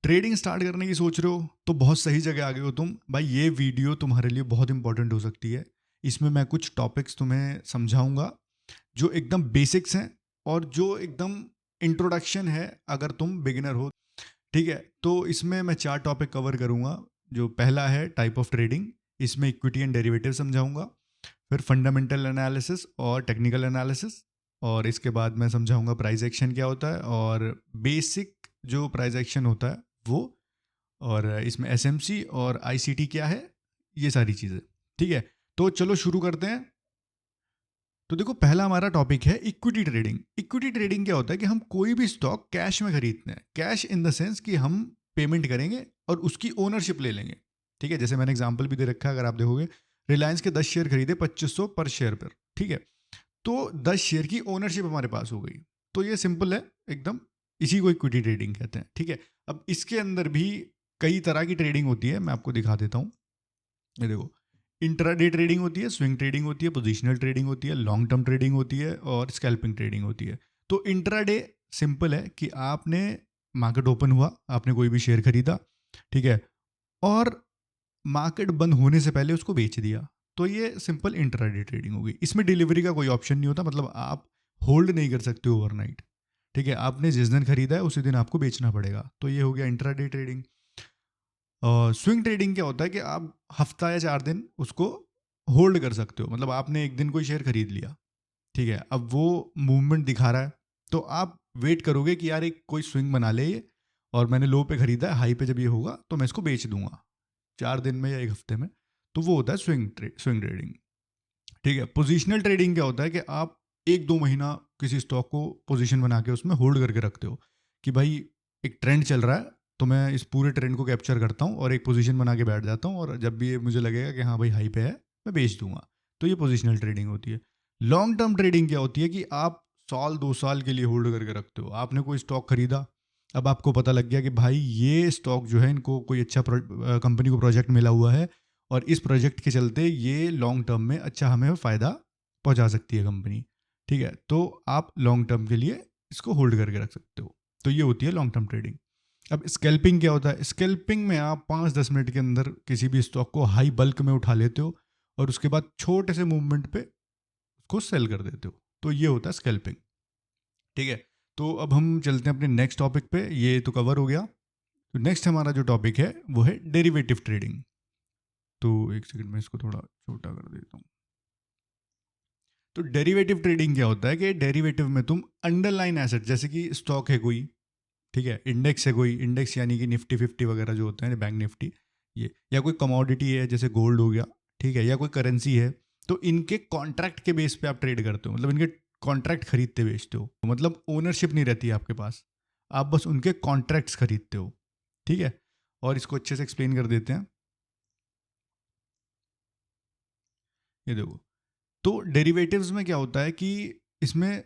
Trading start करने की सोच रहे हो तो बहुत सही जगह आ गए हो तुम भाई। ये वीडियो तुम्हारे लिए बहुत इंपॉर्टेंट हो सकती है। इसमें मैं कुछ टॉपिक्स तुम्हें समझाऊंगा जो एकदम बेसिक्स हैं और जो एकदम इंट्रोडक्शन है अगर तुम बिगिनर हो। ठीक है, तो इसमें मैं 4 टॉपिक कवर करूंगा। जो पहला है टाइप ऑफ ट्रेडिंग, इसमें इक्विटी एंड डेरिवेटिव समझाऊंगा। फिर फंडामेंटल एनालिसिस और टेक्निकल एनालिसिस, और इसके बाद मैं समझाऊंगा प्राइस एक्शन क्या होता है और बेसिक जो प्राइस एक्शन होता है वो, और इसमें एसएमसी और आईसीटी क्या है, ये सारी चीज़ें। ठीक है, तो चलो शुरू करते हैं। तो देखो, पहला हमारा टॉपिक है इक्विटी ट्रेडिंग। इक्विटी ट्रेडिंग क्या होता है कि हम कोई भी स्टॉक कैश में खरीदते हैं। कैश इन द सेंस कि हम पेमेंट करेंगे और उसकी ओनरशिप ले लेंगे। ठीक है, जैसे मैंने एग्जांपल भी दे रखा है, अगर आप देखोगे रिलायंस के 10 शेयर खरीदे 2500 पर शेयर पर। ठीक है, तो 10 शेयर की ओनरशिप हमारे पास हो गई। तो ये सिंपल है एकदम, इसी को इक्विटी ट्रेडिंग कहते हैं। ठीक है, अब इसके अंदर भी कई तरह की ट्रेडिंग होती है, मैं आपको दिखा देता हूँ। ये देखो, इंट्राडे ट्रेडिंग होती है, स्विंग ट्रेडिंग होती है, पोजिशनल ट्रेडिंग होती है, लॉन्ग टर्म ट्रेडिंग होती है और स्कैल्पिंग ट्रेडिंग होती है। तो इंट्राडे सिंपल है कि आपने मार्केट ओपन हुआ, आपने कोई भी शेयर खरीदा, ठीक है, और मार्केट बंद होने से पहले उसको बेच दिया। तो ये सिंपल इंट्राडे ट्रेडिंग होगी। इसमें डिलीवरी का कोई ऑप्शन नहीं होता, मतलब आप होल्ड नहीं कर सकते ओवरनाइट। ठीक है, आपने जिस दिन खरीदा है उसी दिन आपको बेचना पड़ेगा। तो ये हो गया इंट्राडे ट्रेडिंग। स्विंग ट्रेडिंग क्या होता है कि आप हफ्ता या 4 दिन उसको होल्ड कर सकते हो। मतलब आपने एक दिन कोई शेयर खरीद लिया, ठीक है, अब वो मूवमेंट दिखा रहा है तो आप वेट करोगे कि यार एक कोई स्विंग बना ले ये, और मैंने लो पे खरीदा है, हाई पे जब ये होगा तो मैं इसको बेच दूंगा 4 दिन में या एक हफ्ते में। तो वो होता है स्विंग ट्रेडिंग। ठीक है, पोजिशनल ट्रेडिंग क्या होता है कि आप 1-2 महीना किसी स्टॉक को पोजीशन बना के उसमें होल्ड करके रखते हो कि भाई एक ट्रेंड चल रहा है तो मैं इस पूरे ट्रेंड को कैप्चर करता हूँ और एक पोजीशन बना के बैठ जाता हूँ, और जब भी ये मुझे लगेगा कि हाँ भाई हाई पे है मैं बेच दूंगा। तो ये पोजिशनल ट्रेडिंग होती है। लॉन्ग टर्म ट्रेडिंग क्या होती है कि आप 1-2 साल के लिए होल्ड करके रखते हो। आपने कोई स्टॉक खरीदा, अब आपको पता लग गया कि भाई ये स्टॉक जो है इनको कोई अच्छा कंपनी को प्रोजेक्ट मिला हुआ है और इस प्रोजेक्ट के चलते ये लॉन्ग टर्म में अच्छा हमें फ़ायदा पहुंचा सकती है कंपनी। ठीक है, तो आप लॉन्ग टर्म के लिए इसको होल्ड करके रख सकते हो। तो ये होती है लॉन्ग टर्म ट्रेडिंग। अब स्कैल्पिंग क्या होता है? स्कैल्पिंग में आप 5-10 मिनट के अंदर किसी भी स्टॉक को हाई बल्क में उठा लेते हो और उसके बाद छोटे से मूवमेंट पे उसको सेल कर देते हो। तो ये होता है स्कैल्पिंग। ठीक है, तो अब हम चलते हैं अपने नेक्स्ट टॉपिक पे। ये तो कवर हो गया। तो नेक्स्ट हमारा जो टॉपिक है वो है डेरिवेटिव ट्रेडिंग। तो एक सेकंड में इसको थोड़ा छोटा कर देता हूँ। तो डेरिवेटिव ट्रेडिंग क्या होता है कि डेरिवेटिव में तुम अंडरलाइन एसेट, जैसे कि स्टॉक है कोई, ठीक है, इंडेक्स है कोई, इंडेक्स यानी कि निफ्टी 50 वगैरह जो होते हैं, बैंक निफ्टी, ये, या कोई कमोडिटी है जैसे गोल्ड हो गया, ठीक है, या कोई करेंसी है, तो इनके कॉन्ट्रैक्ट के बेस पे आप ट्रेड करते हो। मतलब इनके कॉन्ट्रैक्ट खरीदते बेचते हो, मतलब ओनरशिप नहीं रहती है आपके पास, आप बस उनके कॉन्ट्रैक्ट्स खरीदते हो। ठीक है, और इसको अच्छे से एक्सप्लेन कर देते हैं। ये देखो, तो डेरिवेटिव्स में क्या होता है कि इसमें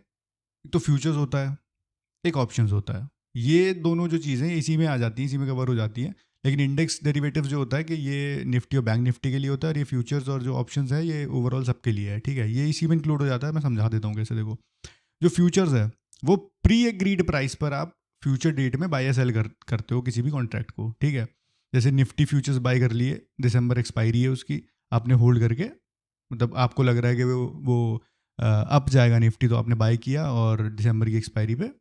तो फ्यूचर्स होता है, एक ऑप्शंस होता है। ये दोनों जो चीज़ें इसी में आ जाती हैं, इसी में कवर हो जाती हैं। लेकिन इंडेक्स डेरिवेटिव्स जो होता है कि ये निफ्टी और बैंक निफ्टी के लिए होता है, और ये फ्यूचर्स और जो ऑप्शंस है ये ओवरऑल सबके लिए है। ठीक है, ये इसी में इंक्लूड हो जाता है। मैं समझा देता हूँ कैसे। देखो, जो फ्यूचर्स है वो प्री एग्रीड प्राइस पर आप फ्यूचर डेट में बाय या सेल करते हो किसी भी कॉन्ट्रैक्ट को। ठीक है, जैसे निफ्टी फ्यूचर्स बाय कर लिए, दिसंबर एक्सपायरी है उसकी, आपने होल्ड करके, मतलब आपको लग रहा है कि वो अप जाएगा निफ्टी, तो आपने बाय किया और दिसंबर की एक्सपायरी पे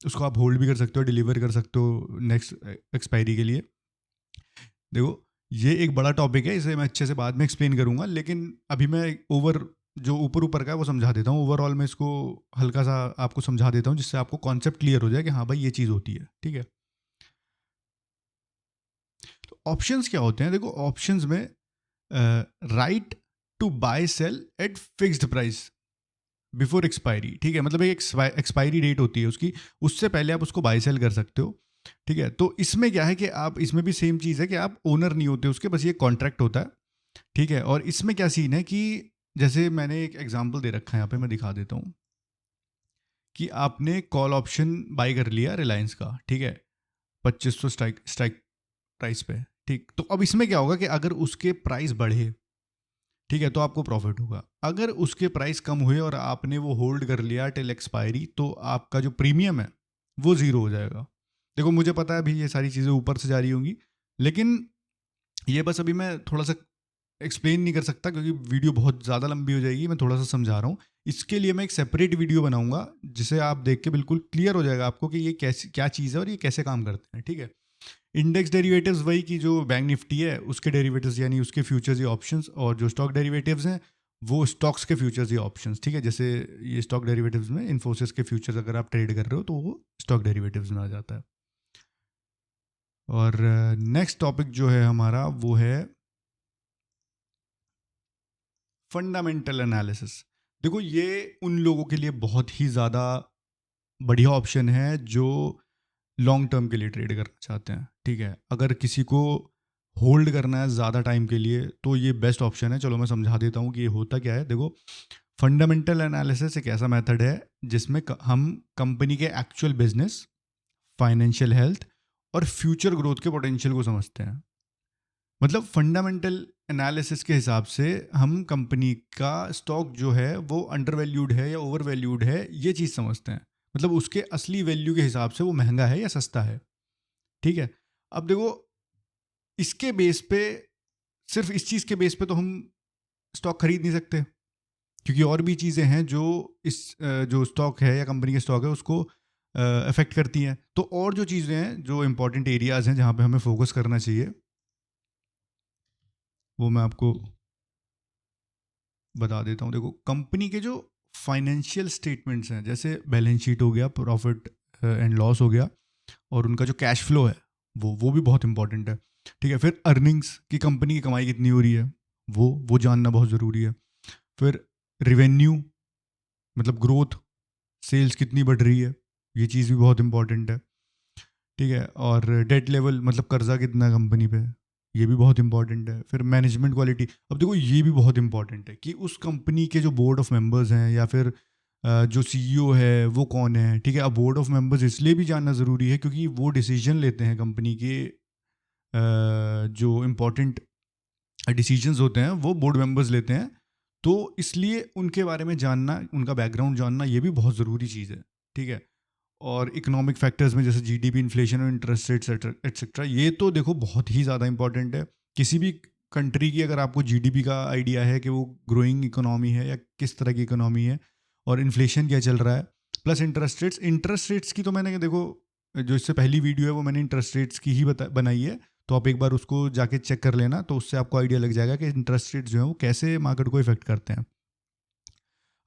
उसको आप होल्ड भी कर सकते हो, डिलीवर कर सकते हो नेक्स्ट एक्सपायरी के लिए। देखो, ये एक बड़ा टॉपिक है, इसे मैं अच्छे से बाद में एक्सप्लेन करूंगा, लेकिन अभी मैं ओवर जो ऊपर ऊपर का है वो समझा देता हूँ। ओवरऑल मैं इसको हल्का सा आपको समझा देता हूँ जिससे आपको कॉन्सेप्ट क्लियर हो जाए कि हाँ भाई ये चीज़ होती है। ठीक है, तो ऑप्शंस क्या होते हैं? देखो, ऑप्शंस में right to buy sell at fixed price before expiry. ठीक है, मतलब एक एक्सपायरी डेट होती है उसकी, उससे पहले आप उसको बाय सेल कर सकते हो। ठीक है, तो इसमें क्या है कि आप, इसमें भी सेम चीज़ है कि आप ओनर नहीं होते उसके, बस ये कॉन्ट्रैक्ट होता है। ठीक है, और इसमें क्या सीन है कि जैसे मैंने एक एग्जांपल दे रखा है यहाँ पे, मैं दिखा देता हूँ कि आपने कॉल ऑप्शन बाय कर लिया रिलायंस का, ठीक है, 2500 स्ट्राइक स्ट्राइक प्राइस पे। ठीक, तो अब इसमें क्या होगा कि अगर उसके प्राइस बढ़े, ठीक है, तो आपको प्रॉफिट होगा। अगर उसके प्राइस कम हुए और आपने वो होल्ड कर लिया टिल एक्सपायरी, तो आपका जो प्रीमियम है वो ज़ीरो हो जाएगा। देखो मुझे पता है अभी ये सारी चीज़ें ऊपर से जा रही होंगी, लेकिन ये बस अभी मैं थोड़ा सा एक्सप्लेन नहीं कर सकता क्योंकि वीडियो बहुत ज़्यादा लंबी हो जाएगी। मैं थोड़ा सा समझा रहा हूँ। इसके लिए मैं एक सेपरेट वीडियो बनाऊंगा जिसे आप देख के बिल्कुल क्लियर हो जाएगा आपको कि ये कैसी क्या चीज़ है और ये कैसे काम करते हैं, ठीक है। इंडेक्स डेरिवेटिव्स वही की जो बैंक निफ्टी है उसके डेरिवेटिव्स यानी उसके फ्यूचर्स या ऑप्शंस, और जो स्टॉक डेरिवेटिव्स हैं वो स्टॉक्स के फ्यूचर्स या ऑप्शंस, ठीक है। जैसे ये स्टॉक डेरिवेटिव्स में इन्फोसिस के फ्यूचर्स अगर आप ट्रेड कर रहे हो तो वो स्टॉक डेरिवेटिव्स में आ जाता है। और नेक्स्ट टॉपिक जो है हमारा वो है फंडामेंटल एनालिसिस। देखो ये उन लोगों के लिए बहुत ही ज़्यादा बढ़िया ऑप्शन है जो लॉन्ग टर्म के लिए ट्रेड करना चाहते हैं, ठीक है। अगर किसी को होल्ड करना है ज़्यादा टाइम के लिए तो ये बेस्ट ऑप्शन है। चलो मैं समझा देता हूँ कि ये होता क्या है। देखो फंडामेंटल एनालिसिस एक ऐसा मेथड है जिसमें हम कंपनी के एक्चुअल बिजनेस, फाइनेंशियल हेल्थ और फ्यूचर ग्रोथ के पोटेंशियल को समझते हैं। मतलब फंडामेंटल एनालिसिस के हिसाब से हम कंपनी का स्टॉक जो है वो अंडर वैल्यूड है या ओवर वैल्यूड है ये चीज़ समझते हैं। मतलब उसके असली वैल्यू के हिसाब से वो महंगा है या सस्ता है, ठीक है। अब देखो इसके बेस पे, सिर्फ इस चीज़ के बेस पे तो हम स्टॉक खरीद नहीं सकते क्योंकि और भी चीज़ें हैं जो इस जो स्टॉक है या कंपनी के स्टॉक है उसको अफेक्ट करती हैं। तो और जो चीज़ें हैं जो इंपॉर्टेंट एरियाज़ हैं जहाँ पे हमें फोकस करना चाहिए वो मैं आपको बता देता हूँ। देखो कंपनी के जो फाइनेंशियल स्टेटमेंट्स हैं जैसे बैलेंस शीट हो गया, प्रॉफिट एंड लॉस हो गया, और उनका जो कैश फ्लो है वो भी बहुत इंपॉर्टेंट है, ठीक है। फिर अर्निंग्स की कंपनी की कमाई कितनी हो रही है वो जानना बहुत ज़रूरी है। फिर रिवेन्यू मतलब ग्रोथ, सेल्स कितनी बढ़ रही है, ये चीज़ भी बहुत इंपॉर्टेंट है, ठीक है। और डेट लेवल मतलब कर्जा कितना है कंपनी पे, ये भी बहुत इंपॉर्टेंट है। फिर मैनेजमेंट क्वालिटी, अब देखो ये भी बहुत इंपॉर्टेंट है कि उस कंपनी के जो बोर्ड ऑफ मेंबर्स हैं या फिर जो सीईओ है वो कौन है, ठीक है। अब बोर्ड ऑफ मेंबर्स इसलिए भी जानना ज़रूरी है क्योंकि वो डिसीजन लेते हैं कंपनी के जो इम्पोर्टेंट डिसीजंस होते हैं वो बोर्ड मेंबर्स लेते हैं। तो इसलिए उनके बारे में जानना, उनका बैकग्राउंड जानना ये भी बहुत ज़रूरी चीज़ है, ठीक है। और इकोनॉमिक फैक्टर्स में जैसे जीडीपी, इन्फ्लेशन और इंटरेस्ट रेट्स एटसेट्रा, ये तो देखो बहुत ही ज़्यादा इंपॉर्टेंट है। किसी भी कंट्री की अगर आपको जीडीपी का आइडिया है कि वो ग्रोइंग इकोनॉमी है या किस तरह की इकोनॉमी है, और इन्फ्लेशन क्या चल रहा है, प्लस इंटरेस्ट रेट्स की तो मैंने देखो जो इससे पहली वीडियो है वो मैंने इंटरेस्ट रेट्स की ही बनाई है, तो आप एक बार उसको जाके चेक कर लेना तो उससे आपको आइडिया लग जाएगा कि इंटरेस्ट रेट्स जो है वो कैसे मार्केट को इफेक्ट करते हैं।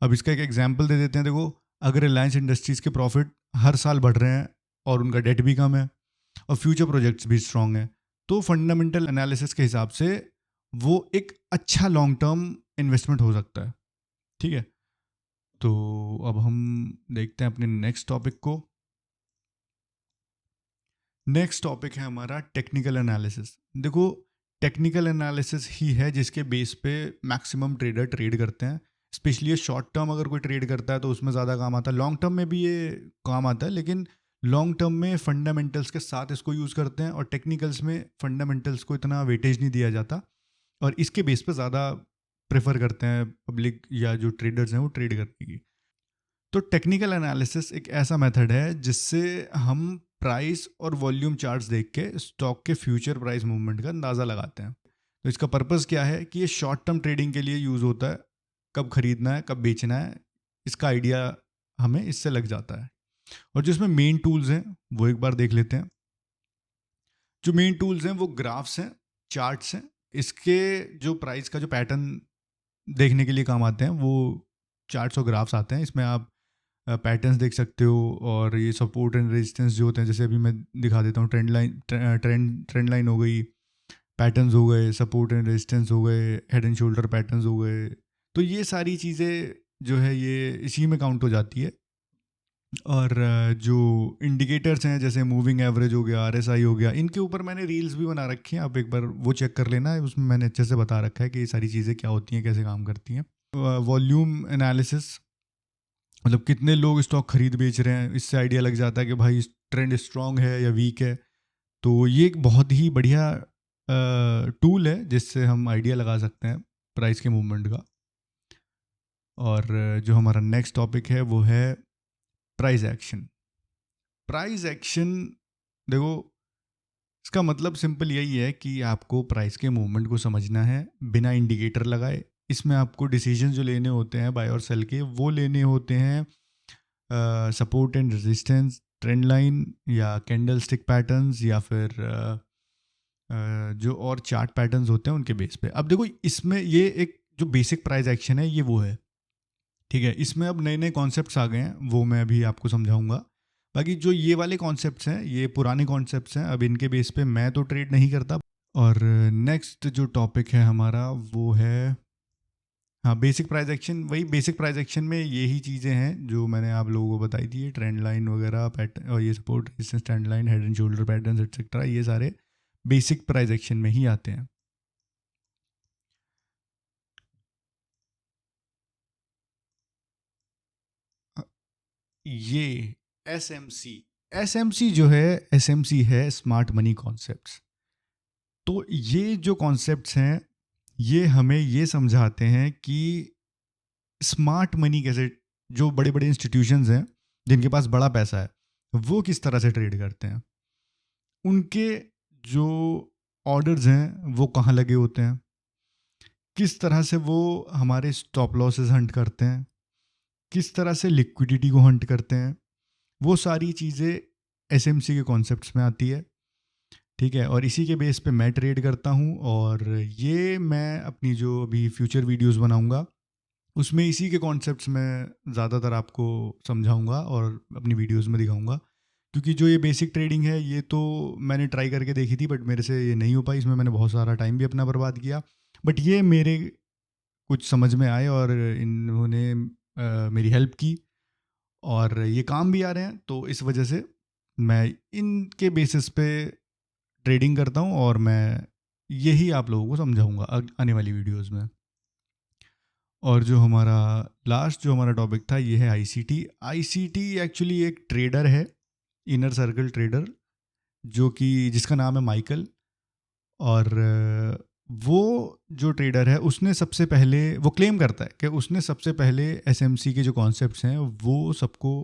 अब इसका एक एग्जाम्पल दे देते हैं। देखो अगर रिलायंस इंडस्ट्रीज़ के प्रॉफिट हर साल बढ़ रहे हैं और उनका डेट भी कम है और फ्यूचर प्रोजेक्ट्स भी स्ट्रांग है, तो फंडामेंटल एनालिसिस के हिसाब से वो एक अच्छा लॉन्ग टर्म इन्वेस्टमेंट हो सकता है, ठीक है। तो अब हम देखते हैं अपने नेक्स्ट टॉपिक को। नेक्स्ट टॉपिक है हमारा टेक्निकल एनालिसिस। देखो टेक्निकल एनालिसिस ही है जिसके बेस पे मैक्सिमम ट्रेडर ट्रेड करते हैं। स्पेशली ये शॉर्ट टर्म अगर कोई ट्रेड करता है तो उसमें ज़्यादा काम आता है, लॉन्ग टर्म में भी ये काम आता है, लेकिन लॉन्ग टर्म में फंडामेंटल्स के साथ इसको यूज़ करते हैं और टेक्निकल्स में फंडामेंटल्स को इतना वेटेज नहीं दिया जाता और इसके बेस पे ज़्यादा प्रेफर करते हैं पब्लिक या जो ट्रेडर्स हैं वो ट्रेड करने की। तो टेक्निकल एनालिसिस एक ऐसा मेथड है जिससे हम प्राइस और वॉल्यूम चार्ट्स देख के स्टॉक के फ्यूचर प्राइस मूवमेंट का अंदाज़ा लगाते हैं। तो इसका पर्पस क्या है कि ये शॉर्ट टर्म ट्रेडिंग के लिए यूज़ होता है, कब खरीदना है कब बेचना है इसका आइडिया हमें इससे लग जाता है। और जो इसमें मेन टूल्स हैं वो एक बार देख लेते हैं। जो मेन टूल्स हैं वो ग्राफ्स हैं, चार्ट्स हैं। इसके जो प्राइस का जो पैटर्न देखने के लिए काम आते हैं वो चार्ट्स और ग्राफ्स आते हैं। इसमें आप पैटर्न्स देख सकते हो और ये सपोर्ट एंड रेजिस्टेंस जो होते हैं, जैसे अभी मैं दिखा देता हूँ, ट्रेंड लाइन हो गई, पैटर्न्स हो गए, सपोर्ट एंड रेजिस्टेंस हो गए, हेड एंड शोल्डर पैटर्न्स हो गए। तो ये सारी चीज़ें जो है ये इसी में काउंट हो जाती है। और जो इंडिकेटर्स हैं जैसे मूविंग एवरेज हो गया, आरएसआई हो गया, इनके ऊपर मैंने रील्स भी बना रखी हैं, आप एक बार वो चेक कर लेना। उसमें मैंने अच्छे से बता रखा है कि ये सारी चीज़ें क्या होती हैं, कैसे काम करती हैं। वॉल्यूम एनालिसिस मतलब कितने लोग स्टॉक खरीद बेच रहे हैं, इससे आइडिया लग जाता है कि भाई ट्रेंड स्ट्रांग है या वीक है। तो ये एक बहुत ही बढ़िया टूल है जिससे हम आइडिया लगा सकते हैं प्राइस के मूवमेंट का। और जो हमारा नेक्स्ट टॉपिक है वो है प्राइस एक्शन। प्राइस एक्शन देखो, इसका मतलब सिंपल यही है कि आपको प्राइस के मूवमेंट को समझना है बिना इंडिकेटर लगाए। इसमें आपको डिसीजन जो लेने होते हैं बाय और सेल के, वो लेने होते हैं support and resistance, trend line या कैंडल स्टिक पैटर्न्स, या फिर जो और चार्ट पैटर्न्स होते हैं उनके बेस पे। अब देखो, इसमें ये एक जो बेसिक प्राइस एक्शन है ये वो है, ठीक है। इसमें अब नए नए कॉन्सेप्ट्स आ गए हैं, वो मैं अभी आपको समझाऊंगा। बाकी जो ये वाले कॉन्सेप्ट्स हैं ये पुराने कॉन्सेप्ट्स हैं, अब इनके बेस पे मैं तो ट्रेड नहीं करता। और नेक्स्ट जो टॉपिक है हमारा वो है, हाँ, बेसिक प्राइस एक्शन। वही बेसिक प्राइस एक्शन में यही चीज़ें हैं जो मैंने आप लोगों को बताई थी, ट्रेंड लाइन वगैरह पैटर्न, और ये support resistance, trend line, head and shoulder patterns etcetera, ये सारे बेसिक प्राइस एक्शन में ही आते हैं। ये एस एम सी जो है, एस है स्मार्ट मनी कॉन्सेप्ट्स। तो ये जो कॉन्सेप्ट्स हैं ये हमें ये समझाते हैं कि स्मार्ट मनी कैसे, जो बड़े बड़े इंस्टीट्यूशंस हैं जिनके पास बड़ा पैसा है, वो किस तरह से ट्रेड करते हैं, उनके जो ऑर्डर्स हैं वो कहाँ लगे होते हैं, किस तरह से वो हमारे स्टॉप लॉसेस हंट करते हैं, किस तरह से लिक्विडिटी को हंट करते हैं, वो सारी चीज़ें एसएमसी के कॉन्सेप्ट्स में आती है, ठीक है। और इसी के बेस पे मैं ट्रेड करता हूँ, और ये मैं अपनी जो अभी फ्यूचर वीडियोस बनाऊँगा उसमें इसी के कॉन्सेप्ट्स में ज़्यादातर आपको समझाऊंगा और अपनी वीडियोस में दिखाऊंगा। क्योंकि जो ये बेसिक ट्रेडिंग है ये तो मैंने ट्राई करके देखी थी, बट मेरे से ये नहीं हो पाई, इसमें मैंने बहुत सारा टाइम भी अपना बर्बाद किया। बट ये मेरे कुछ समझ में आए और इन्होंने मेरी हेल्प की, और ये काम भी आ रहे हैं, तो इस वजह से मैं इनके बेसिस पे ट्रेडिंग करता हूँ, और मैं यही आप लोगों को समझाऊंगा आने वाली वीडियोस में। और जो हमारा लास्ट जो हमारा टॉपिक था ये है आईसीटी। आईसीटी एक्चुअली एक ट्रेडर है, इनर सर्कल ट्रेडर, जो कि जिसका नाम है माइकल। और वो जो ट्रेडर है उसने सबसे पहले, वो क्लेम करता है कि उसने सबसे पहले एसएमसी के जो कॉन्सेप्ट्स हैं वो सबको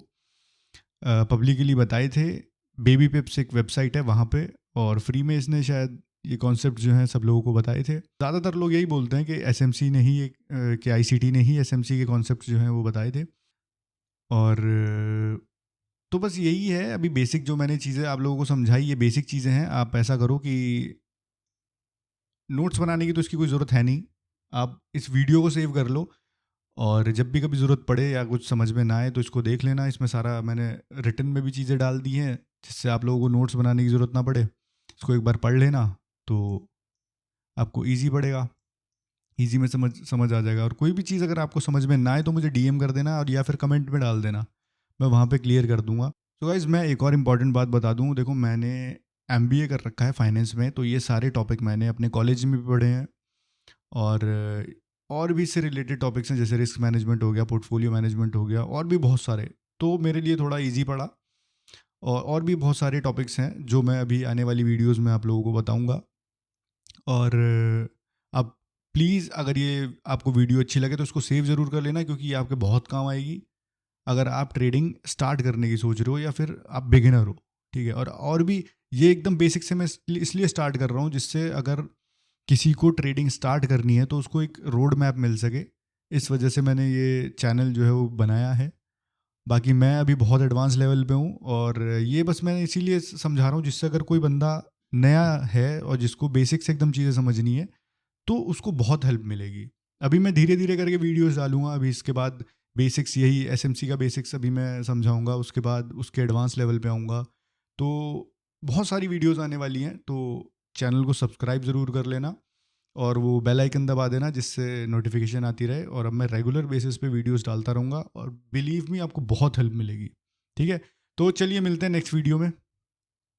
पब्लिकली बताए थे। बेबी पिप्स एक वेबसाइट है वहाँ पे, और फ्री में इसने शायद ये कॉन्सेप्ट जो हैं सब लोगों को बताए थे। ज़्यादातर लोग यही बोलते हैं कि एसएमसी ने ही कि आईसीटी ने ही एसएमसी के कॉन्सेप्ट जो हैं वो बताए थे। और तो बस यही है अभी बेसिक जो मैंने चीज़ें आप लोगों को समझाई, ये बेसिक चीज़ें हैं। आप ऐसा करो कि नोट्स बनाने की तो इसकी कोई ज़रूरत है नहीं, आप इस वीडियो को सेव कर लो, और जब भी कभी ज़रूरत पड़े या कुछ समझ में ना आए तो इसको देख लेना। इसमें सारा मैंने रिटन में भी चीज़ें डाल दी हैं जिससे आप लोगों को नोट्स बनाने की ज़रूरत ना पड़े। इसको एक बार पढ़ लेना तो आपको ईजी पड़ेगा, ईजी में समझ आ जाएगा। और कोई भी चीज़ अगर आपको समझ में ना आए तो मुझे डीएम कर देना, और या फिर कमेंट में डाल देना, मैं वहाँ पे क्लियर कर दूंगा। तो गाइज़ मैं एक और इम्पॉर्टेंट बात बता दूँ, देखो मैंने एमबीए कर रखा है फाइनेंस में, तो ये सारे टॉपिक मैंने अपने कॉलेज में भी पढ़े हैं, और भी इससे रिलेटेड टॉपिक्स हैं, जैसे रिस्क मैनेजमेंट हो गया, पोर्टफोलियो मैनेजमेंट हो गया, और भी बहुत सारे। तो मेरे लिए थोड़ा ईजी पड़ा, और भी बहुत सारे टॉपिक्स हैं जो मैं अभी आने वाली वीडियोस में आप लोगों को बताऊंगा। और आप प्लीज़ अगर ये आपको वीडियो अच्छी लगे तो उसको सेव ज़रूर कर लेना, क्योंकि ये आपके बहुत काम आएगी अगर आप ट्रेडिंग स्टार्ट करने की सोच रहे हो या फिर आप बिगिनर हो, ठीक है। और भी ये एकदम बेसिक से मैं इसलिए स्टार्ट कर रहा हूँ जिससे अगर किसी को ट्रेडिंग स्टार्ट करनी है तो उसको एक रोड मैप मिल सके। इस वजह से मैंने ये चैनल जो है वो बनाया है। बाकी मैं अभी बहुत एडवांस लेवल पे हूँ, और ये बस मैं इसीलिए समझा रहा हूँ जिससे अगर कोई बंदा नया है और जिसको बेसिक से एकदम चीज़ें समझनी है तो उसको बहुत हेल्प मिलेगी। अभी मैं धीरे धीरे करके वीडियोस डालूंगा, अभी इसके बाद बेसिक्स, यही एसएमसी का बेसिक्स अभी मैं समझाऊंगा, उसके बाद उसके एडवांस लेवल पे आऊँगा। तो बहुत सारी वीडियोस आने वाली हैं, तो चैनल को सब्सक्राइब ज़रूर कर लेना और वो बेल आइकन दबा देना जिससे नोटिफिकेशन आती रहे। और अब मैं रेगुलर बेसिस पे वीडियोस डालता रहूँगा, और बिलीव मी आपको बहुत हेल्प मिलेगी, ठीक है। तो चलिए मिलते हैं नेक्स्ट वीडियो में।